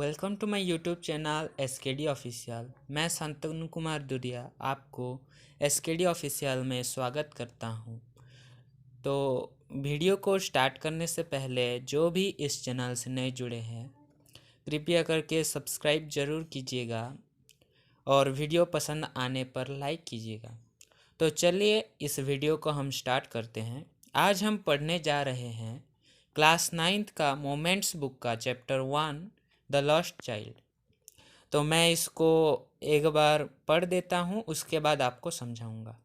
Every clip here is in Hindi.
Welcome to my YouTube channel SKD official. मैं शांतनु कुमार दुरिया आपको एसकेडी ऑफिशियल में स्वागत करता हूं। तो वीडियो को स्टार्ट करने से पहले जो भी इस चैनल से नए जुड़े हैं कृपया करके सब्सक्राइब ज़रूर कीजिएगा और वीडियो पसंद आने पर लाइक कीजिएगा। तो चलिए इस वीडियो को हम स्टार्ट करते हैं। आज हम पढ़ने जा रहे हैं क्लास 9th का मोमेंट्स बुक का चैप्टर 1 द लॉस्ट चाइल्ड। तो मैं इसको एक बार पढ़ देता हूँ, उसके बाद आपको समझाऊंगा।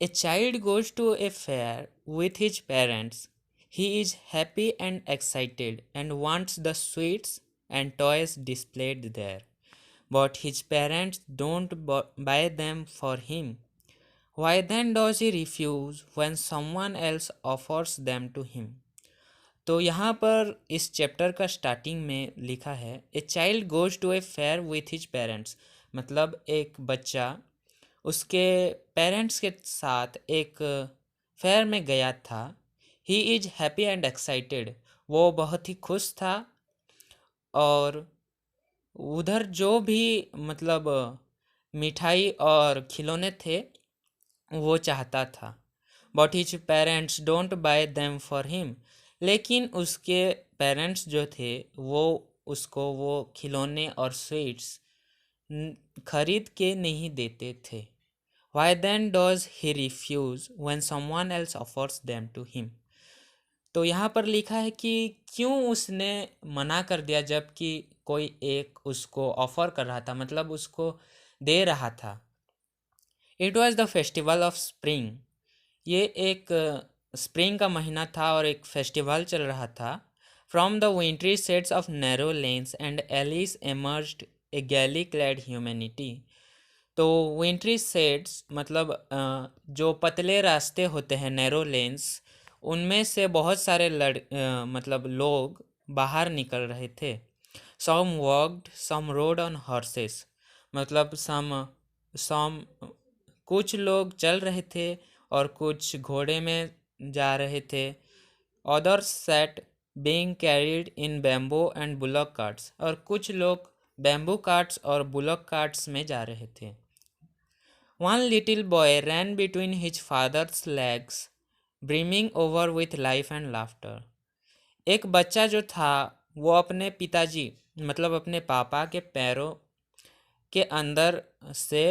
A child goes to a fair with his parents. He is happy and excited and wants the sweets and toys displayed there, but his parents don't buy them for him. Why then does he refuse when someone else offers them to him? तो यहाँ पर इस चैप्टर का स्टार्टिंग में लिखा है a child goes to a fair with his parents, मतलब एक बच्चा उसके पेरेंट्स के साथ एक फेयर में गया था। ही इज हैप्पी एंड एक्साइटेड, वो बहुत ही खुश था और उधर जो भी मतलब मिठाई और खिलौने थे वो चाहता था। But his parents don't buy them for him, लेकिन उसके पेरेंट्स जो थे वो उसको वो खिलौने और स्वीट्स खरीद के नहीं देते थे। Why then does he refuse when someone else offers them to him. तो यहाँ पर लिखा है कि क्यों उसने मना कर दिया जबकि कोई एक उसको ऑफर कर रहा था, मतलब उसको दे रहा था। It was the festival of spring. ये एक स्प्रिंग का महीना था और एक फेस्टिवल चल रहा था। From the wintry sets of narrow lanes and alleys emerged a gaily clad humanity. तो विंट्री सेट्स मतलब जो पतले रास्ते होते हैं नैरो लेन्स, उनमें से बहुत सारे मतलब लोग बाहर निकल रहे थे। Some walked, some rode on horses, मतलब सम कुछ लोग चल रहे थे और कुछ घोड़े में जा रहे थे। Others sat being carried in bamboo and bullock carts, और कुछ लोग बैम्बू कार्ट्स और बुलक कार्ट्स में जा रहे थे। One little boy ran between his father's legs brimming over with life and laughter. एक बच्चा जो था वो अपने पिताजी मतलब अपने पापा के पैरों के अंदर से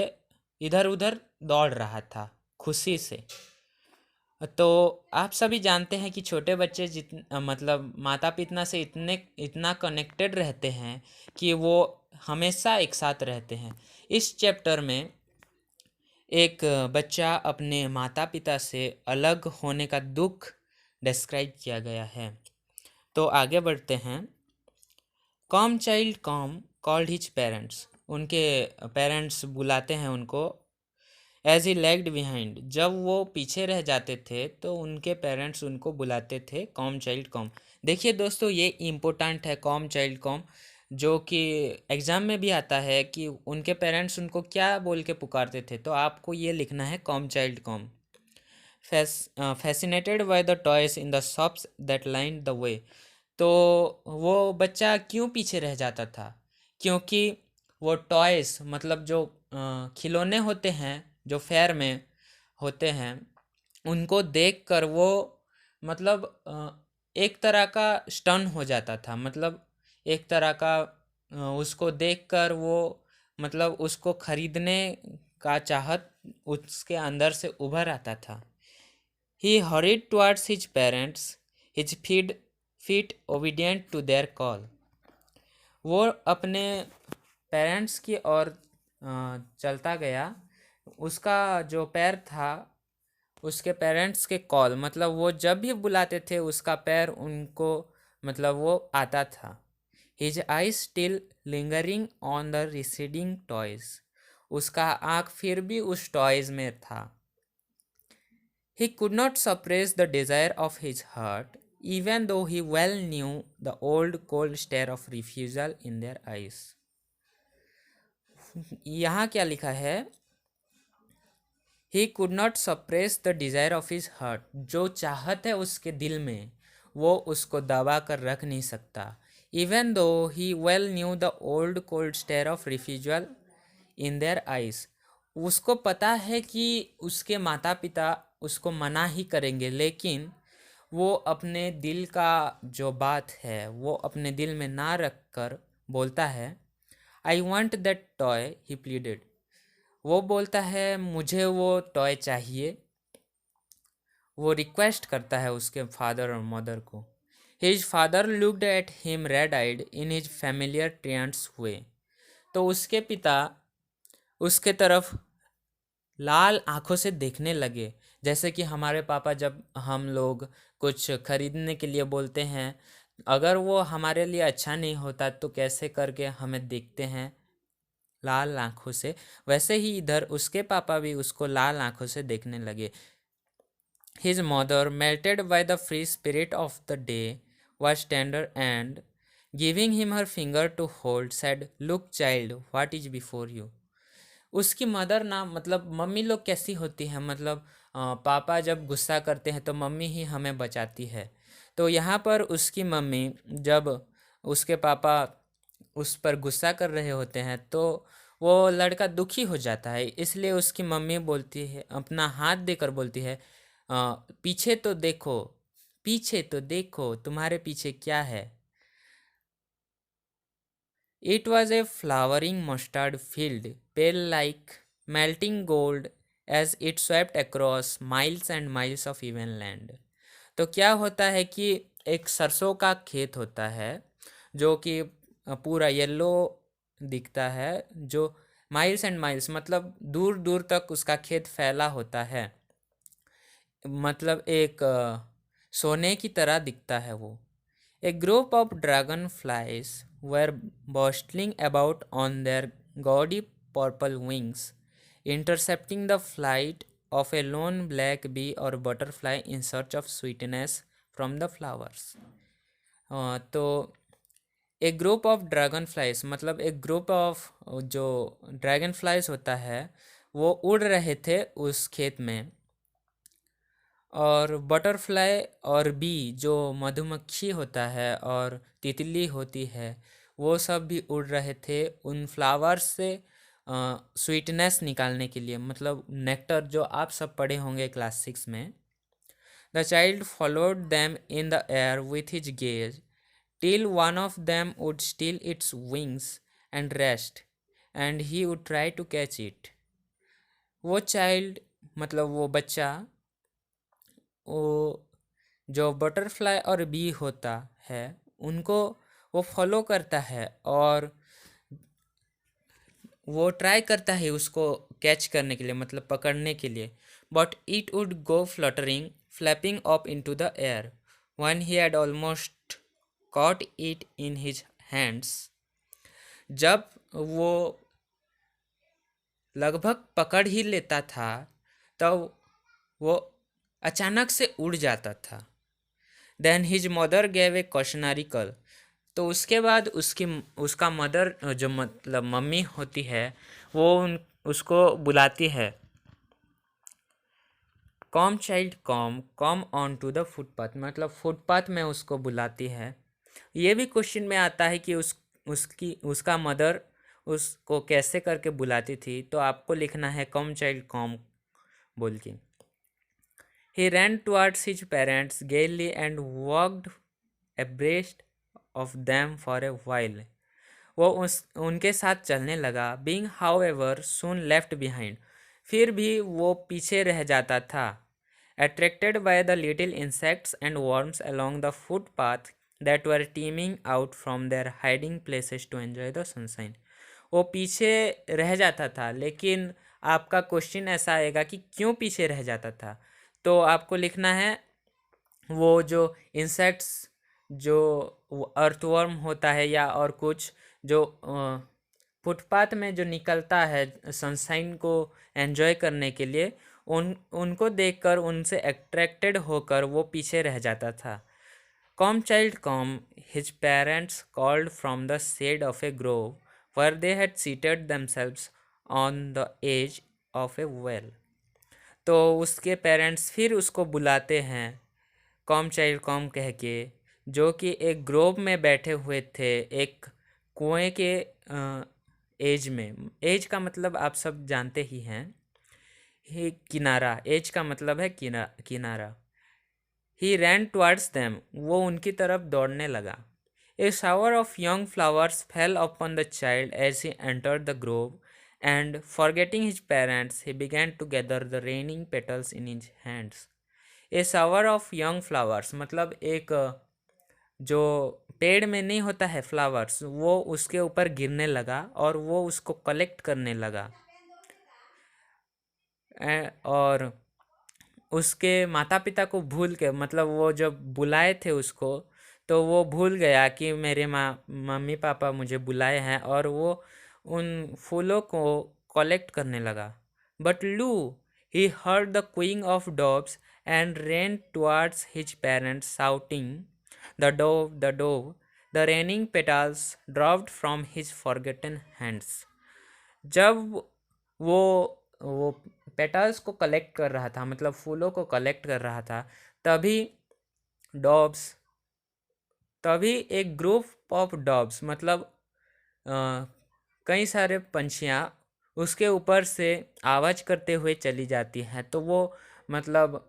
इधर उधर दौड़ रहा था खुशी से। तो आप सभी जानते हैं कि छोटे बच्चे मतलब माता पिता से इतना कनेक्टेड रहते हैं कि वो हमेशा एक साथ रहते हैं। इस चैप्टर में एक बच्चा अपने माता पिता से अलग होने का दुख डिस्क्राइब किया गया है। तो आगे बढ़ते हैं। कम चाइल्ड कम कॉल्ड हिज पेरेंट्स, उनके पेरेंट्स बुलाते हैं उनको। एज ही लैग्ड बिहाइंड, जब वो पीछे रह जाते थे तो उनके पेरेंट्स उनको बुलाते थे कॉम चाइल्ड कॉम। देखिए दोस्तों, ये इम्पोर्टेंट है कॉम चाइल्ड कॉम, जो कि एग्ज़ाम में भी आता है कि उनके पेरेंट्स उनको क्या बोल के पुकारते थे। तो आपको ये लिखना है come child com. Fascinated by the toys in the shops that line the way. तो वो बच्चा क्यों पीछे रह जाता था? क्योंकि वो टॉयज मतलब जो खिलौने होते हैं जो फेयर में होते हैं, उनको देखकर वो मतलब एक तरह का स्टन हो जाता था। मतलब एक तरह का उसको देखकर वो मतलब उसको खरीदने का चाहत उसके अंदर से उभर आता था। He hurried towards his parents, his feet obedient to their call. वो अपने पेरेंट्स की ओर चलता गया। उसका जो पैर था उसके पेरेंट्स के कॉल मतलब वो जब भी बुलाते थे उसका पैर उनको मतलब वो आता था। His eyes still lingering on the receding toys. उसका आँख फिर भी उस टॉयज में था। He could not suppress the desire of his heart, even though he well knew the old cold stare of refusal in their eyes. यहाँ क्या लिखा है? He could not suppress the desire of his heart. जो चाहत है उसके दिल में वो उसको दबा कर रख नहीं सकता। even though he well knew the old cold stare of refusal in their eyes. उसको पता है कि उसके माता पिता उसको मना ही करेंगे, लेकिन वो अपने दिल का जो बात है वो अपने दिल में ना रख कर बोलता है, आई want that toy, he pleaded. वो बोलता है मुझे वो टॉय चाहिए, वो रिक्वेस्ट करता है उसके फादर और मदर को। His father looked at him red eyed in his familiar tyrants हुए। तो उसके पिता उसके तरफ लाल आंखों से देखने लगे, जैसे कि हमारे पापा जब हम लोग कुछ खरीदने के लिए बोलते हैं, अगर वो हमारे लिए अच्छा नहीं होता तो कैसे करके हमें देखते हैं लाल आंखों से, वैसे ही इधर उसके पापा भी उसको लाल आंखों से देखने लगे। His mother, melted by the free spirit of the day, was tender and, giving him her finger to hold, said, "Look, child, what is before you." उसकी मदर ना, मतलब मम्मी लोग कैसी होती है, मतलब पापा जब गुस्सा करते हैं तो मम्मी ही हमें बचाती है। तो यहाँ पर उसकी मम्मी जब उसके पापा उस पर गुस्सा कर रहे होते हैं तो वो लड़का दुखी हो जाता है, इसलिए उसकी मम्मी बोलती है, अपना हाथ देकर बोलती है, पीछे तो देखो, पीछे तो देखो, तुम्हारे पीछे क्या है। It was a flowering mustard field, pale like melting gold as it swept across miles and miles of even land. तो क्या होता है कि एक सरसों का खेत होता है जो कि पूरा येलो दिखता है, जो माइल्स एंड माइल्स मतलब दूर दूर तक उसका खेत फैला होता है, मतलब एक सोने की तरह दिखता है वो। A group of dragonflies were bustling about on their gaudy purple wings, intercepting the flight of a lone black bee or butterfly in search of sweetness from the flowers. तो एक ग्रुप ऑफ ड्रैगन फ्लाइज मतलब एक ग्रुप ऑफ जो ड्रैगन फ्लाइज होता है वो उड़ रहे थे उस खेत में, और बटरफ्लाई और बी जो मधुमक्खी होता है और तितली होती है वो सब भी उड़ रहे थे उन फ्लावर्स से स्वीटनेस निकालने के लिए, मतलब नेक्टर, जो आप सब पढ़े होंगे क्लास 6 में। The child followed them in the air with his gaze till one of them would steal its wings and rest, and he would try to catch it. वो चाइल्ड मतलब वो बच्चा, वो जो बटरफ्लाई और बी होता है उनको वो फॉलो करता है और वो ट्राई करता है उसको कैच करने के लिए, मतलब पकड़ने के लिए, but it would go fluttering flapping up into the air when he had almost caught it in his hands. जब वो लगभग पकड़ ही लेता था तब वो अचानक से उड़ जाता था। Then his mother gave a cautionary call. तो उसके बाद उसका मदर जो मतलब मम्मी होती है वो उसको बुलाती है, come child come come on to the footpath, मतलब फुटपाथ में उसको बुलाती है। ये भी क्वेश्चन में आता है कि उसका मदर उसको कैसे करके बुलाती थी, तो आपको लिखना है कॉम चाइल्ड कॉम बोल के। ही रैन टुवर्ड्स हिज पेरेंट्स गेली and walked abreast of them for a while. वो उनके साथ चलने लगा, being however soon left behind, फिर भी वो पीछे रह जाता था, attracted by the little insects and worms along the footpath that were teeming out from their hiding places to enjoy the sunshine. वो पीछे रह जाता था, लेकिन आपका क्वेश्चन ऐसा आएगा कि क्यों पीछे रह जाता था, तो आपको लिखना है वो जो इंसेक्ट्स, जो अर्थवर्म होता है या और कुछ जो फुटपाथ में जो निकलता है सनशाइन को एंजॉय करने के लिए, उनको देखकर उनसे अट्रैक्टेड होकर वो पीछे रह जाता था। Come child come, his parents called from the shed of a grove where they had seated themselves on the edge of a well. तो उसके पेरेंट्स फिर उसको बुलाते हैं कॉम चाइल्ड कॉम कह के, जो कि एक ग्रोव में बैठे हुए थे, एक कुएं के एज में। एज का मतलब आप सब जानते ही हैं, ही किनारा, एज का मतलब है किनारा। ही रैन टुवर्ड्स देम, वो उनकी तरफ दौड़ने लगा। A shower of young flowers fell upon the child as he entered the grove, and forgetting his parents he began to gather the raining petals in his hands. A shower of young flowers मतलब एक जो पेड़ में नहीं होता है फ्लावर्स, वो उसके ऊपर गिरने लगा और वो उसको कलेक्ट करने लगा। और उसके माता पिता को भूल के, मतलब वो जब बुलाए थे उसको, तो वो भूल गया कि मेरे मम्मी पापा मुझे बुलाए हैं, और वो उन फूलों को कलेक्ट करने लगा। But lo, he heard the cooing of doves and ran towards his parents shouting, the dove, the raining petals dropped from his forgotten hands. जब वो पेटल्स को कलेक्ट कर रहा था, मतलब फूलों को कलेक्ट कर रहा था, तभी डॉब्स तभी एक ग्रुप ऑफ डॉब्स मतलब कई सारे पंछियाँ उसके ऊपर से आवाज़ करते हुए चली जाती हैं। तो वो मतलब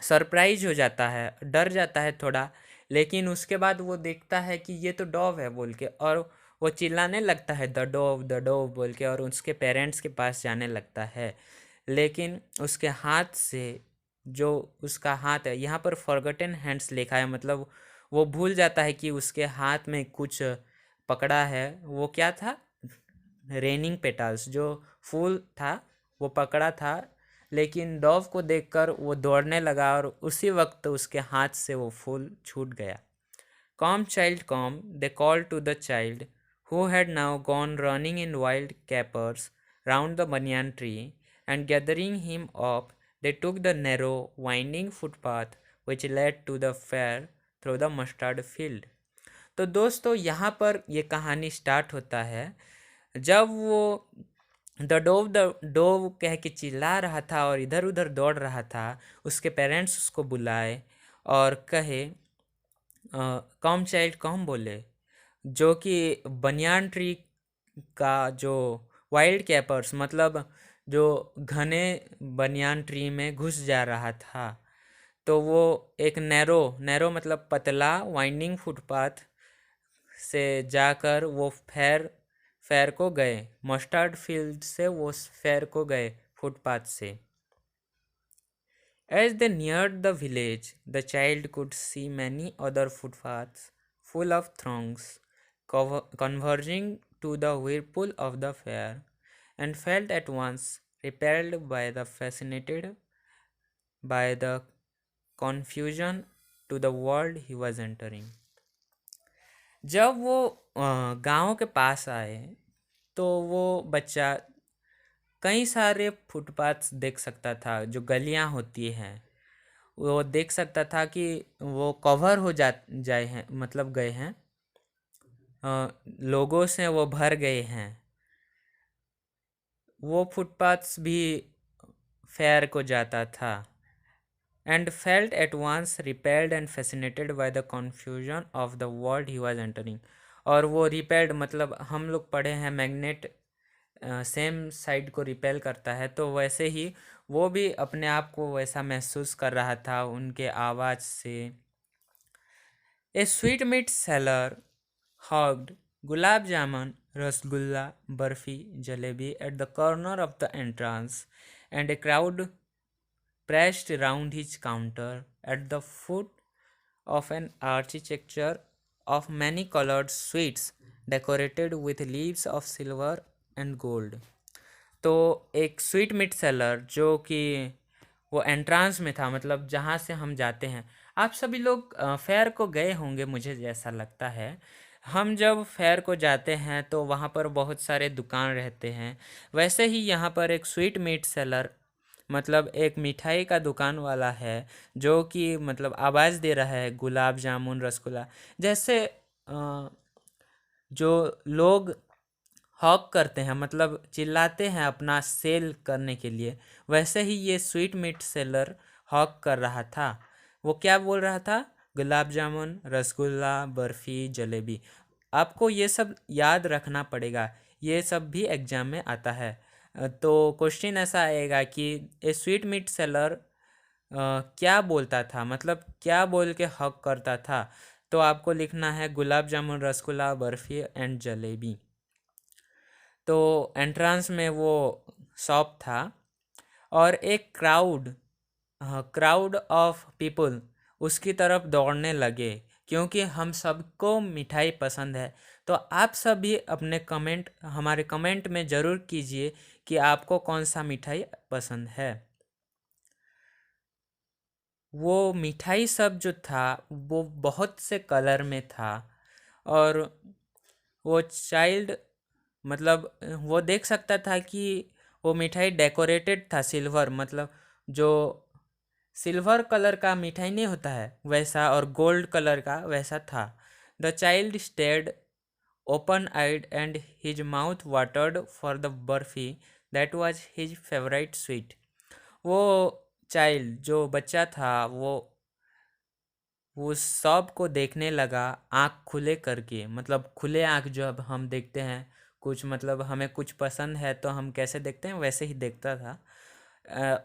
सरप्राइज हो जाता है, डर जाता है थोड़ा, लेकिन उसके बाद वो देखता है कि ये तो डॉव है बोल के, और वो चिल्लाने लगता है द डोव बोल के, और उसके पेरेंट्स के पास जाने लगता है। लेकिन उसके हाथ से, जो उसका हाथ है, यहाँ पर फॉरगॉटन हैंड्स लिखा है, मतलब वो भूल जाता है कि उसके हाथ में कुछ पकड़ा है। वो क्या था? रेनिंग पेटल्स, जो फूल था वो पकड़ा था। लेकिन डॉव को देखकर वो दौड़ने लगा और उसी वक्त उसके हाथ से वो फूल छूट गया। Come, child, come, they called to the child, who had now gone running in wild capers round the banyan tree, and gathering him up, they took the narrow, winding footpath which led to the fair through the mustard field. तो दोस्तों, यहाँ पर ये कहानी स्टार्ट होता है जब वो द डोव कह के चिल्ला रहा था और इधर उधर दौड़ रहा था। उसके पेरेंट्स उसको बुलाए और कहे, कॉम चाइल्ड कॉम बोले, जो कि बनियान ट्री का जो वाइल्ड कैपर्स मतलब जो घने बनियान ट्री में घुस जा रहा था। तो वो एक नैरो नैरो मतलब पतला वाइंडिंग फुटपाथ से जाकर वो फेयर को गए। मस्टर्ड फील्ड से वो फेयर को गए फुटपाथ से। As they neared the village, the child could see many other footpaths full of throngs converging to the whirlpool of the fair, and felt at once repelled by the confusion to the world he was entering. जब वो गांव के पास आए तो वो बच्चा कई सारे फुटपाथ्स देख सकता था, जो गलियां होती हैं वो देख सकता था कि वो कवर हो जाए हैं, मतलब गए हैं, लोगों से वो भर गए हैं। वो फुटपाथ्स भी फेयर को जाता था। And felt at once repelled and fascinated by the confusion of the world he was entering. और वो रिपेल्ड मतलब हम लोग पढ़े हैं मैग्नेट सेम साइड को रिपेल करता है, तो वैसे ही वो भी अपने आप को वैसा महसूस कर रहा था उनके आवाज़ से। A sweetmeat seller hawked gulab jamun, rasgulla, barfi, jalebi at the corner of the entrance, and a crowd pressed round his counter at the foot of an architecture of many colored sweets decorated with leaves of silver and gold. तो एक स्वीट मीट सेलर जो कि वो एंट्रांस में था, मतलब जहाँ से हम जाते हैं। आप सभी लोग फेयर को गए होंगे, मुझे जैसा लगता है। हम जब फेयर को जाते हैं तो वहाँ पर बहुत सारे दुकान रहते हैं। वैसे ही यहाँ पर एक स्वीट मीट सेलर मतलब एक मिठाई का दुकान वाला है, जो कि मतलब आवाज़ दे रहा है गुलाब जामुन, रसगुल्ला। जैसे जो लोग हॉक करते हैं, मतलब चिल्लाते हैं अपना सेल करने के लिए, वैसे ही ये स्वीट मीट सेलर हॉक कर रहा था। वो क्या बोल रहा था? गुलाब जामुन, रसगुल्ला, बर्फ़ी, जलेबी। आपको ये सब याद रखना पड़ेगा, ये सब भी एग्ज़ाम में आता है। तो क्वेश्चन ऐसा आएगा कि ए स्वीट मीट सेलर क्या बोलता था, मतलब क्या बोल के हक करता था। तो आपको लिखना है गुलाब जामुन, रसगुल्ला, बर्फ़ी एंड जलेबी। तो एंट्रेंस में वो शॉप था और एक क्राउड ऑफ पीपल उसकी तरफ दौड़ने लगे, क्योंकि हम सबको मिठाई पसंद है। तो आप सभी अपने कमेंट हमारे कमेंट में ज़रूर कीजिए कि आपको कौन सा मिठाई पसंद है। वो मिठाई सब जो था वो बहुत से कलर में था, और वो चाइल्ड मतलब वो देख सकता था कि वो मिठाई डेकोरेटेड था सिल्वर, मतलब जो सिल्वर कलर का मिठाई नहीं होता है वैसा, और गोल्ड कलर का वैसा था। The child stayed open eyed and his mouth watered for the barfi that was his favourite sweet. वो चाइल्ड जो बच्चा था वो सब को देखने लगा आँख खुले करके, मतलब खुले आँख जो अब हम देखते हैं कुछ, मतलब हमें कुछ पसंद है तो हम कैसे देखते हैं वैसे ही देखता था।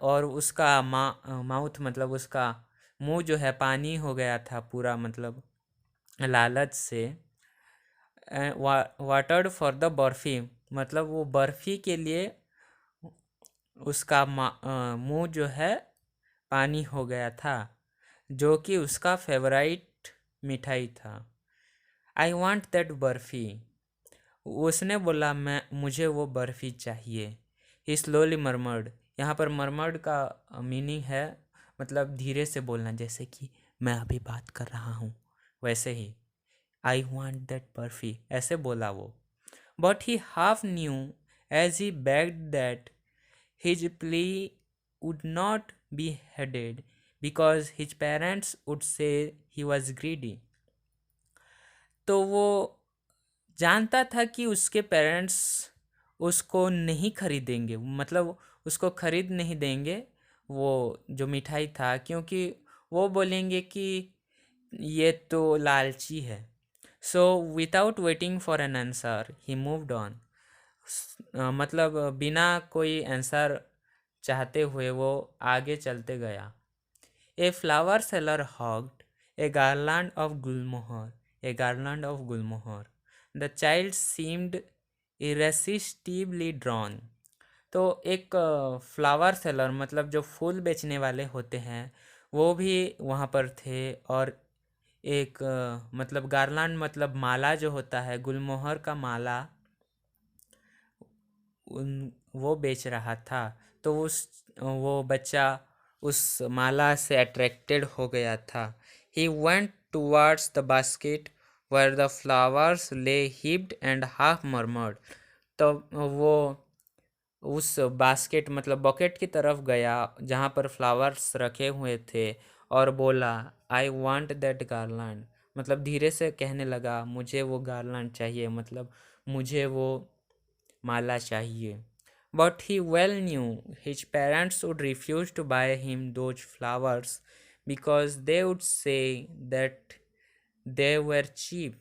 और उसका माउथ मतलब उसका मुंह जो है पानी हो गया था पूरा, मतलब लालच से। वाटर्ड फॉर द बर्फी, मतलब वो बर्फी के लिए उसका मुंह जो है पानी हो गया था, जो कि उसका फेवरेट मिठाई था। आई वॉन्ट दैट बर्फ़ी, उसने बोला मुझे वो बर्फ़ी चाहिए। ही स्लोली मरमर्ड, यहाँ पर मरमर्ड का मीनिंग है मतलब धीरे से बोलना, जैसे कि मैं अभी बात कर रहा हूँ वैसे ही। आई वॉन्ट दैट बर्फ़ी ऐसे बोला वो। But he half knew as he begged that his plea would not be heeded because his parents would say he was greedy। तो वो जानता था कि उसके पेरेंट्स उसको नहीं खरीदेंगे, मतलब उसको खरीद नहीं देंगे वो जो मिठाई था, क्योंकि वो बोलेंगे कि ये तो लालची है। सो without waiting for an answer he moved on, मतलब बिना कोई आंसर चाहते हुए वो आगे चलते गया। A flower seller hawked a garland of gulmohar, a garland of gulmohar. The child seemed irresistibly drawn. तो एक फ्लावर सेलर मतलब जो फूल बेचने वाले होते हैं वो भी वहाँ पर थे, और एक मतलब गार्लैंड मतलब माला जो होता है, गुलमोहर का माला वो बेच रहा था। तो वो बच्चा उस माला से अट्रैक्टेड हो गया था। He went towards the basket where the flowers lay heaped and half murmured. तो वो उस बास्केट मतलब बकेट की तरफ गया जहाँ पर फ्लावर्स रखे हुए थे, और बोला आई वांट दैट गार्लैंड, मतलब धीरे से कहने लगा मुझे वो गार्लैंड चाहिए, मतलब मुझे वो माला चाहिए। But he well knew his parents would refuse to buy him those flowers because they would say that they were cheap.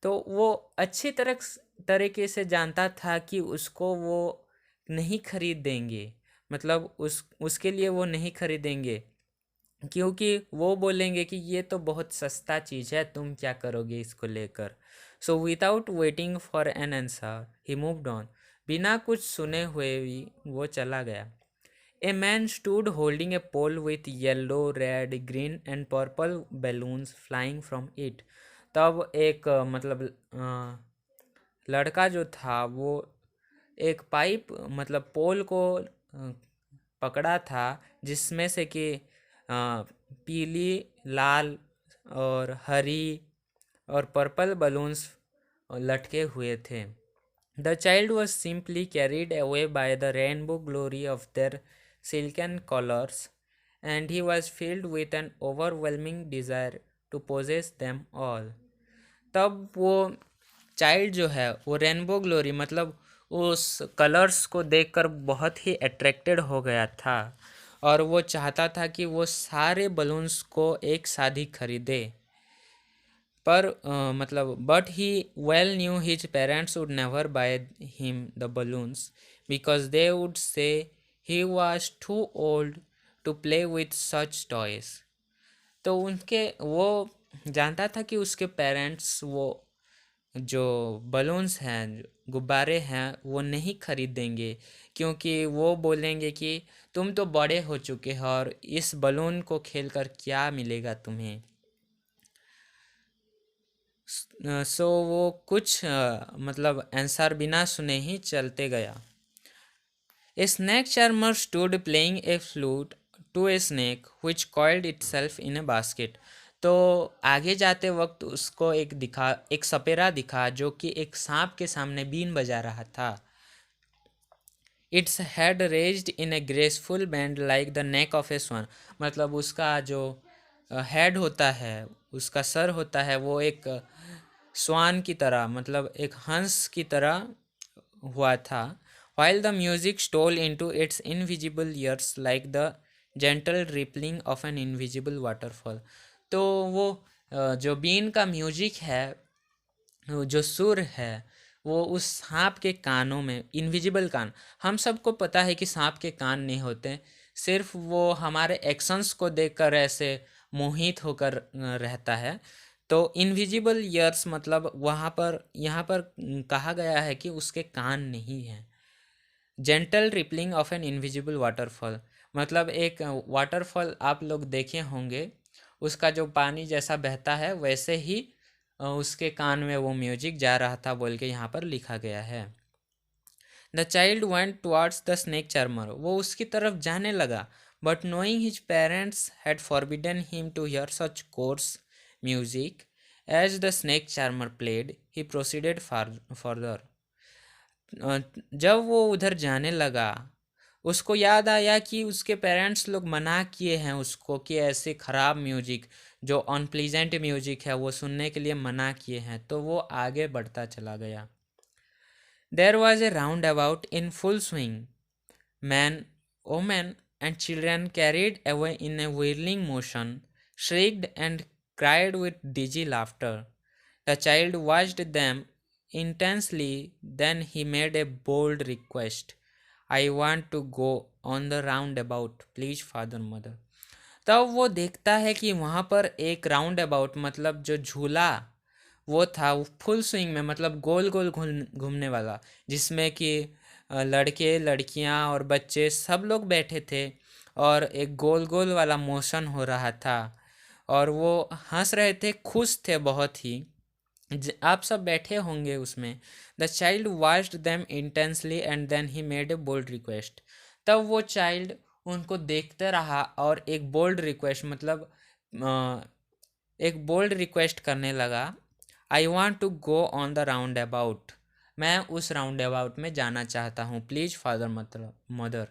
तो वो अच्छी तरीके से जानता था कि उसको वो नहीं खरीद देंगे, मतलब उसके लिए वो नहीं खरीदेंगे, क्योंकि वो बोलेंगे कि ये तो बहुत सस्ता चीज़ है, तुम क्या करोगे इसको लेकर। So without waiting for an answer he moved on, बिना कुछ सुने हुए ही वो चला गया। A man stood holding a pole with yellow, red, green and purple balloons flying from it. तब एक मतलब लड़का जो था वो एक पाइप मतलब पोल को पकड़ा था, जिसमें से कि पीली, लाल और हरी और पर्पल बलून्स लटके हुए थे। The child was simply carried away by the rainbow glory of their silken colors, and he was filled with an overwhelming desire to possess them all। तब वो चाइल्ड जो है वो रेनबो ग्लोरी मतलब उस कलर्स को देखकर बहुत ही अट्रैक्टेड हो गया था, और वो चाहता था कि वो सारे बलून्स को एक साथ ही खरीदे। पर मतलब but he well knew his parents would never buy him the balloons because they would say he was too old to play with such toys. तो उनके वो जानता था कि उसके पेरेंट्स वो जो बलून्स हैं, गुब्बारे हैं, वो नहीं खरीदेंगे, क्योंकि वो बोलेंगे कि तुम तो बड़े हो चुके हो और इस बलून को खेलकर क्या मिलेगा तुम्हें। सो वो कुछ मतलब आंसर बिना सुने ही चलते गया। A snake charmer stood playing a flute to a snake which coiled itself in a basket. तो आगे जाते वक्त उसको एक सपेरा दिखा जो कि एक सांप के सामने बीन बजा रहा था। Its head raised in a graceful bend like the neck of a swan. मतलब उसका जो हेड होता है, उसका सर होता है, वो एक स्वान की तरह, मतलब एक हंस की तरह हुआ था। While the music stole into its invisible ears like the gentle rippling of an invisible waterfall. तो वो जो बीन का म्यूजिक है, जो सुर है, वो उस सांप के कानों में, इनविजिबल कान, हम सबको पता है कि सांप के कान नहीं होते, सिर्फ वो हमारे एक्शंस को देखकर ऐसे मोहित होकर रहता है। तो इनविजिबल ईयर्स मतलब वहाँ पर, यहाँ पर कहा गया है कि उसके कान नहीं हैं। Gentle rippling of an invisible waterfall मतलब एक वाटरफॉल आप लोग देखे होंगे, उसका जो पानी जैसा बहता है वैसे ही उसके कान में वो म्यूजिक जा रहा था बोल के यहाँ पर लिखा गया है। The child went towards the snake charmer, वो उसकी तरफ जाने लगा, but knowing his parents had forbidden him to hear such coarse music as the snake charmer played, he proceeded further. जब वो उधर जाने लगा, उसको याद आया कि उसके पेरेंट्स लोग मना किए हैं उसको कि ऐसे ख़राब म्यूजिक, जो अनप्लीजेंट म्यूजिक है, वो सुनने के लिए मना किए हैं। तो वो आगे बढ़ता चला गया। There was a round about in full swing, man, women and children carried away in a whirling motion, shrieked and cried with dizzy laughter. The child watched them intensely, then he made a bold request. I want to go on the roundabout, please father mother. तब वो देखता है कि वहाँ पर एक राउंड अबाउट मतलब जो झूला वो था, वो फुल स्विंग में, मतलब गोल गोल घूमने वाला, जिसमें कि लड़के लड़कियाँ और बच्चे सब लोग बैठे थे और एक गोल गोल वाला मोशन हो रहा था और वो हंस रहे थे, खुश थे बहुत ही। आप सब बैठे होंगे उसमें। The child watched them intensely and then he made a bold request. तब वो चाइल्ड उनको देखते रहा और एक बोल्ड रिक्वेस्ट मतलब एक बोल्ड रिक्वेस्ट करने लगा। I want to go on the round about, मैं उस राउंड अबाउट में जाना चाहता हूँ, प्लीज़ फादर मतलब मदर।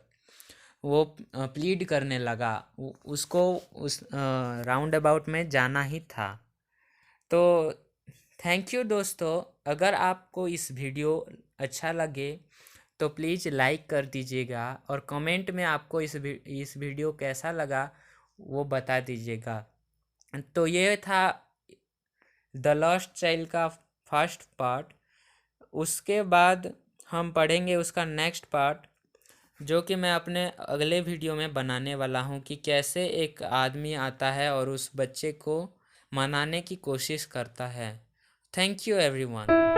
वो प्लीड करने लगा, उसको उस राउंड अबाउट में जाना ही था। तो थैंक यू दोस्तों, अगर आपको इस वीडियो अच्छा लगे तो प्लीज़ लाइक कर दीजिएगा और कमेंट में आपको इस वीडियो कैसा लगा वो बता दीजिएगा। तो ये था द लॉस्ट चाइल्ड का फर्स्ट पार्ट। उसके बाद हम पढ़ेंगे उसका नेक्स्ट पार्ट, जो कि मैं अपने अगले वीडियो में बनाने वाला हूँ कि कैसे एक आदमी आता है और उस बच्चे को मनाने की कोशिश करता है। Thank you everyone.